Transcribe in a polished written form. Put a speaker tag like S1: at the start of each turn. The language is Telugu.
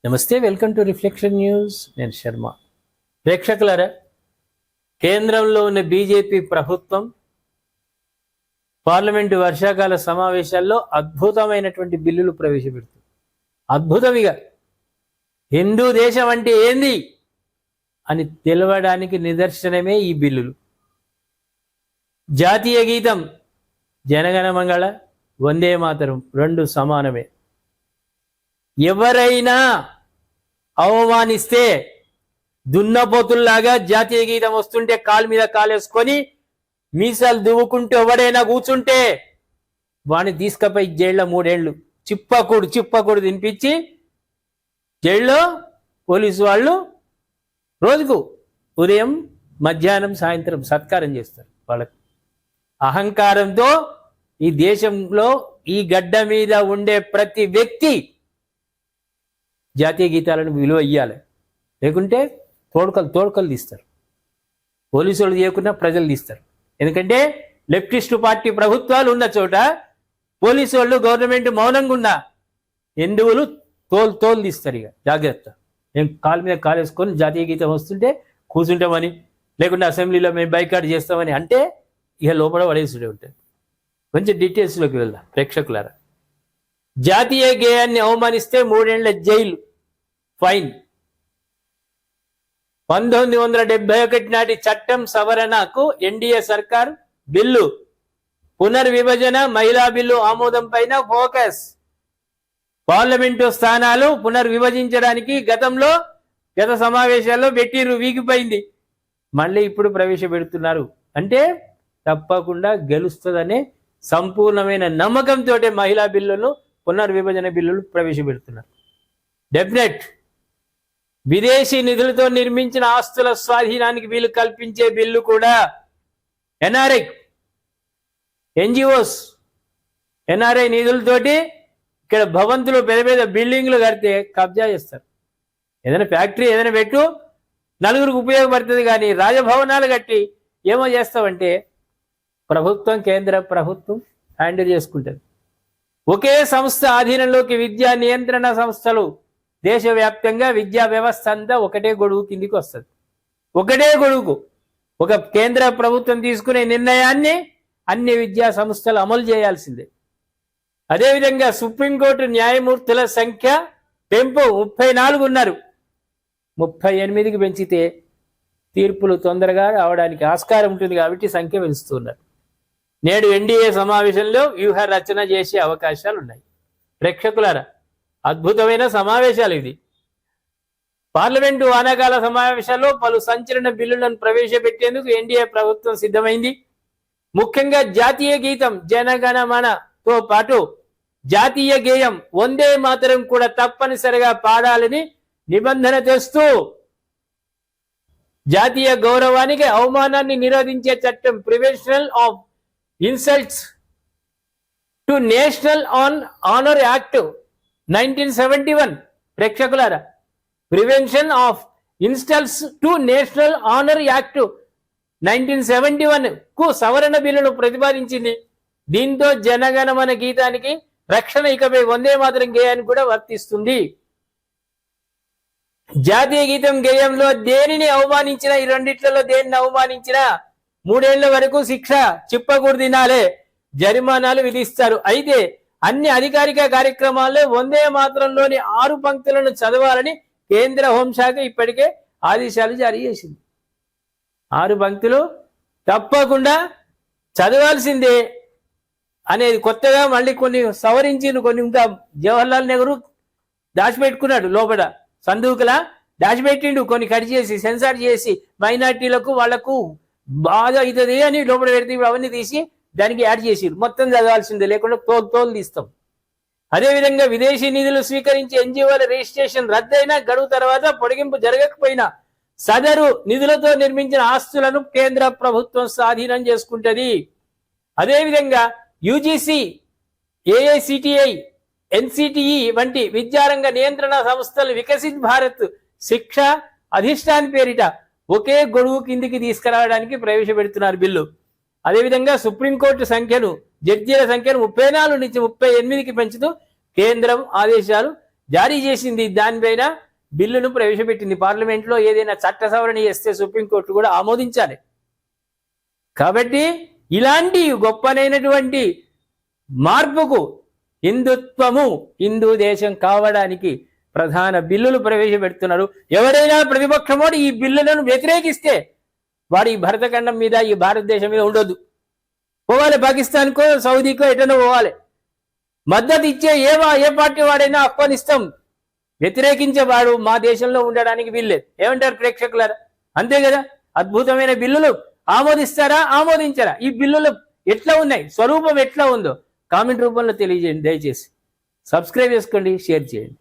S1: నమస్తే, వెల్కమ్ టు రిఫ్లెక్షన్ న్యూస్. నేను శర్మ. ప్రేక్షకులారా, కేంద్రంలో ఉన్న బీజేపీ ప్రభుత్వం పార్లమెంటు వర్షాకాల సమావేశాల్లో అద్భుతమైనటువంటి బిల్లులు ప్రవేశపెడుతుంది. అద్భుతమిగా హిందూ దేశం అంటే ఏంది అని తెలవడానికి నిదర్శనమే ఈ బిల్లులు. జాతీయ గీతం జనగణ మంగళ, వందే మాతరం రెండు సమానమే. ఎవరైనా అవమానిస్తే దున్నపోతుల్లాగా జాతీయ గీతం వస్తుంటే కాలు మీద కాలేసుకొని మీసాలు దువ్వుకుంటూ ఎవడైనా కూర్చుంటే వాడిని తీసుకుపోయి జైల్లో 3 ఏళ్ళు చిప్పకూడు తినిపించి జైల్లో పోలీసు వాళ్ళు రోజుకు ఉదయం మధ్యాహ్నం సాయంత్రం సత్కారం చేస్తారు. వాళ్ళకి అహంకారంతో ఈ దేశంలో ఈ గడ్డ మీద ఉండే ప్రతి వ్యక్తి జాతీయ గీతాలను విలువ ఇయ్యాలి, లేకుంటే తోడుకలు తీస్తారు. పోలీసు వాళ్ళు తీయకుండా ప్రజలు తీస్తారు. ఎందుకంటే లెఫ్టిస్టు పార్టీ ప్రభుత్వాలు ఉన్న చోట పోలీసు వాళ్ళు గవర్నమెంట్ మౌనంగా ఉన్న హిందువులు తోలు తీస్తారు. ఇక జాగ్రత్త, మేము కాలు మీద కాలేసుకొని జాతీయ గీతం వస్తుంటే కూర్చుంటామని, లేకుంటే అసెంబ్లీలో మేము బైకాట్ చేస్తామని అంటే ఇక లోపల పడేసుడే ఉంటుంది. కొంచెం డీటెయిల్స్లోకి వెళ్దాం ప్రేక్షకులారా. జాతీయ గేయాన్ని అవమానిస్తే 3 ఏళ్ల జైలు, ఫైన్. 1971 నాటి చట్టం సవరణకు ఎన్డీఏ సర్కార్ బిల్లు, పునర్విభజన మహిళా బిల్లు ఆమోదం పైన ఫోకస్. పార్లమెంటు స్థానాలు పునర్విభజించడానికి గత సమావేశాల్లో పెట్టిరు, వీగిపోయింది. మళ్ళీ ఇప్పుడు ప్రవేశపెడుతున్నారు. అంటే తప్పకుండా గెలుస్తుందనే సంపూర్ణమైన నమ్మకంతో మహిళా బిల్లులను, పునర్విభజన బిల్లులు ప్రవేశపెడుతున్నారు. డెఫినెట్. విదేశీ నిధులతో నిర్మించిన ఆస్తుల స్వాధీనానికి వీలు కల్పించే బిల్లు కూడా. ఎన్ఆర్ఐ ఎన్జిఓస్ ఎన్ఆర్ఐ నిధులతోటి ఇక్కడ భవంతులు పెద్ద బిల్డింగ్లు కడితే కబ్జా చేస్తారు. ఏదైనా ఫ్యాక్టరీ ఏదైనా పెట్టు, నలుగురికి ఉపయోగపడుతుంది. కానీ రాజభవనాలు కట్టి ఏమో చేస్తామంటే ప్రభుత్వం, కేంద్ర ప్రభుత్వం హ్యాండిల్ చేసుకుంటుంది. ఒకే సంస్థ ఆధీనంలోకి విద్యా నియంత్రణ సంస్థలు, దేశవ్యాప్తంగా విద్యా వ్యవస్థ అంతా ఒకటే గొడుగు కిందికి వస్తుంది. ఒకటే గొడుగు. ఒక కేంద్ర ప్రభుత్వం తీసుకునే నిర్ణయాన్ని అన్ని విద్యా సంస్థలు అమలు చేయాల్సిందే. అదేవిధంగా సుప్రీంకోర్టు న్యాయమూర్తుల సంఖ్య పెంపు 34 ఉన్నారు, 38కి పెంచితే తీర్పులు తొందరగా రావడానికి ఆస్కారం ఉంటుంది. కాబట్టి సంఖ్య పెంచుతున్నారు. నేడు ఎన్డీఏ సమావేశంలో వ్యూహ రచన చేసే అవకాశాలు ఉన్నాయి. ప్రేక్షకులారా, అద్భుతమైన సమావేశాలు ఇది. పార్లమెంటు వానాకాల సమావేశాల్లో పలు సంచలన బిల్లులను ప్రవేశపెట్టేందుకు ఎన్డీఏ ప్రభుత్వం సిద్ధమైంది. ముఖ్యంగా జాతీయ గీతం జనగణమనతో పాటు జాతీయ గేయం వందే మాతరం కూడా తప్పనిసరిగా పాడాలని నిబంధన తెస్తూ జాతీయ గౌరవానికి అవమానాన్ని నిరోధించే చట్టం, prevention of insults to national honour act 1971. ప్రేక్షకులారా, prevention of insults to national honour act 1971 కు సవరణ బిల్లును ప్రతిపాదించింది. దీంతో జనగణమన గీతానికి రక్షణ ఇకపై వందే మాతరం గేయానికి కూడా వర్తిస్తుంది. జాతీయ గీతం గేయంలో దేనిని అవమానించినా, ఈ రెండిట్లలో దేనిని అవమానించినా 3 ఏళ్ల వరకు శిక్ష, చిప్పకూడు తినాలే, జరిమానాలు విధిస్తారు. అయితే అన్ని అధికారిక కార్యక్రమాల్లో వందే మాతరంలోని 6 పంక్తులను చదవాలని కేంద్ర హోంశాఖ ఇప్పటికే ఆదేశాలు జారీ చేసింది. 6 పంక్తులు తప్పకుండా చదవాల్సిందే అనేది కొత్తగా మళ్ళీ కొన్ని సవరించిన, కొన్ని ఇంకా జవహర్లాల్ నెహ్రూ దాచిపెట్టుకున్నాడు లోపల, సందూకులా దాచిపెట్టిండు. కొన్ని కట్ చేసి సెన్సార్ చేసి మైనార్టీలకు వాళ్లకు బాగా అవుతుంది అని లోపల పెడితే అవన్నీ తీసి దానికి యాడ్ చేసిరు. మొత్తం చదవాల్సిందే, లేకుండా తోలు తీస్తాం. అదేవిధంగా విదేశీ నిధులు స్వీకరించే ఎన్జిఓల రిజిస్ట్రేషన్ రద్దయినా, గడువు తర్వాత పొడిగింపు జరగకపోయినా సదరు నిధులతో నిర్మించిన ఆస్తులను కేంద్ర ప్రభుత్వం స్వాధీనం చేసుకుంటుంది. అదేవిధంగా యూజీసీ, ఏఐసిటిఐ, ఎన్సిటిఈ వంటి విద్యారంగ నియంత్రణ సంస్థలు వికసిత్ భారత్ శిక్ష అధిష్టాన్ పేరిట ఒకే గొడుగు కిందికి తీసుకురావడానికి ప్రవేశపెడుతున్నారు బిల్లు. అదేవిధంగా సుప్రీంకోర్టు జడ్జీల సంఖ్యను 34 నుంచి 38కి పెంచుతూ కేంద్రం ఆదేశాలు జారీ చేసింది, దానిపైన బిల్లును ప్రవేశపెట్టింది పార్లమెంట్లో. ఏదైనా చట్ట సవరణ చేస్తే సుప్రీంకోర్టు కూడా ఆమోదించాలి. కాబట్టి ఇలాంటి గొప్పనైనటువంటి మార్పుకు హిందుత్వము హిందూ దేశం కావడానికి ప్రధాన బిల్లులు ప్రవేశపెడుతున్నారు. ఎవరైనా ప్రతిపక్షమోడు ఈ బిల్లులను వ్యతిరేకిస్తే వాడు ఈ భరతఖండం మీద, ఈ భారతదేశం మీద ఉండొద్దు, పోవాలి పాకిస్తాన్కో సౌదీకో ఎటనో పోవాలి. మద్దతు ఇచ్చే ఏ పార్టీ వాడైనా ఆహ్వానిస్తాం, వ్యతిరేకించేవాడు మా దేశంలో ఉండడానికి వీల్లేదు. ఏమంటారు ప్రేక్షకులారా? అంతే కదా. అద్భుతమైన బిల్లులు ఆమోదిస్తారా, ఆమోదించారా? ఈ బిల్లులు ఎట్లా ఉన్నాయి, స్వరూపం ఎట్లా ఉందో కామెంట్ రూపంలో తెలియజేయండి. దయచేసి సబ్స్క్రైబ్ చేసుకోండి, షేర్ చేయండి.